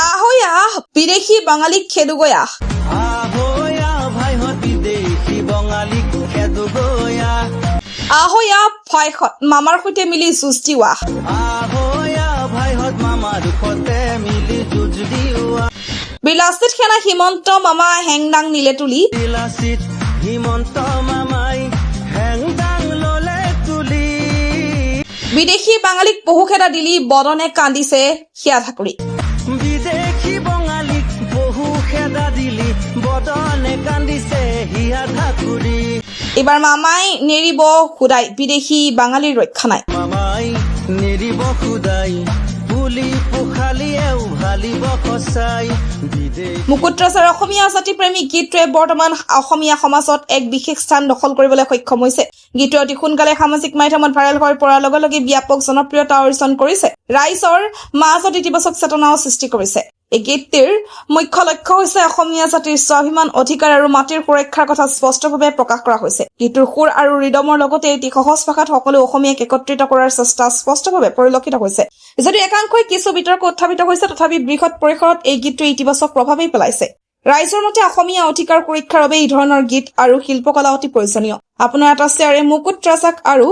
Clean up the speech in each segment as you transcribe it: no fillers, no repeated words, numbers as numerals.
আহয়া বিদেশী বাঙালিক খেদুগয়া আহয়া ভাইহত বিদেশী বঙালীক খেদুগয়া আহয়া ভাইহত মামাৰ সৈতে মিলি যুঁজ দিৱা আহয়া ভাইহত মামাৰ সৈতে মিলি যুঁজ দিৱা বিলাসিত সেনা হিমন্ত মামা হেংদাং নিলে তুলি বিলাসিত হিমন্ত মামাই হেংদাং ললে তুলি বিদেশী বাঙালিক বহু খেদা দিলি বদনে কান্দিছে হিয়া ঠাকুৰী বিদেশী বঙালীক বহু খেদা দিলি বদনে কান্দিছে হিয়া ঠাকুৰী এইবাৰ মামাই নেৰিব খুদাই বিদেশী বাঙালীৰ ৰক্ষা নাই মামাই নেৰিব খুদাই পুলি পোখালিয়ে উভালিব সঁচাই মুকুট ৰাজাৰ অসমীয়া জাতি প্ৰেমী গীতটোৱে বৰ্তমান অসমীয়া সমাজত এক বিশেষ স্থান দখল কৰিবলৈ সক্ষম হৈছে গীতটো অতি সোনকালে সামাজিক মাধ্যমত ভাইৰেল হৈ পৰাৰ লগে লগে ব্যাপক জনপ্ৰিয়তা অৰ্জন কৰিছে ৰাইজৰ মাজত ইতিবাচক চেতনাও সৃষ্টি কৰিছে এই গীতটিৰ মুখ্য লক্ষ্য হৈছে অসমীয়া জাতিৰ স্বাভিমান অধিকাৰ আৰু মাটিৰ সুৰক্ষাৰ কথা স্পষ্টভাৱে প্ৰকাশ কৰা হৈছে গীতটোৰ সুৰ আৰু ৰিদমৰ লগতে এটি সহজ ভাষাত সকলো অসমীয়াক একত্ৰিত কৰাৰ চেষ্টা স্পষ্টভাৱে পৰিলক্ষিত হৈছে যদি একাংশই কিছু বিতৰ্ক উত্থাপিত হৈছে তথাপি বৃহৎ পৰিসৰত এই গীতটোৱে ইতিবাচক প্ৰভাৱেই পেলাইছে ৰাইজৰ মতে অসমীয়া অধিকাৰ সুৰক্ষাৰ বাবে এই ধৰণৰ গীত আৰু শিল্পকলা অতি প্ৰয়োজনীয় আপোনাৰ এটা শ্বেয়াৰে মুকুট ৰাজাক আৰু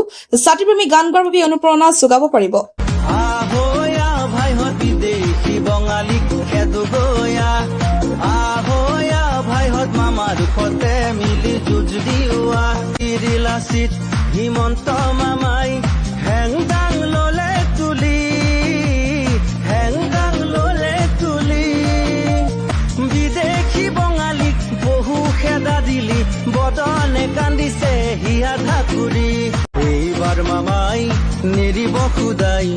জাতিপ্ৰেমী গান গোৱাৰ বাবে অনুপ্ৰেৰণা যোগাব পাৰিব আহয়া ভাইহত বিদেশী বঙালীক খেদুগয়া আহয়া ভাইহত মামাৰ সৈতে মিলি যুঁজ দিৱা বিলাসিত হিমন্ত মামাই হেংদাং ললে তুলি হেংদাং ললে তুলি বিদেশী বঙালীক বহু খেদা দিলি বদনে কান্দিছে হিয়া ঠাকুৰী এইবাৰ মামাই নেৰিব খুদাই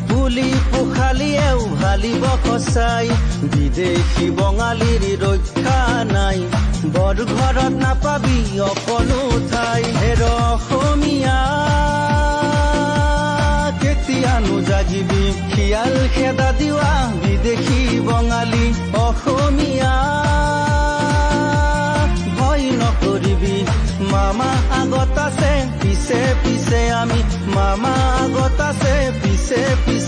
পুলি পোখালিয়ে উভালিব সঁচাই বিদেশী বঙালীৰ ৰক্ষা নাই বৰ ঘৰত নাপাবি অকণো ঠাই হেৰ অসমীয়া কেতিয়ানো জাগিবি খিয়াল খেদা দিৱা বিদেশী বঙালী অসমীয়া ভয় নকৰিবি মামা আগত আছে পিছে পিছে আমি মামা আগত আছে পিছে পিছে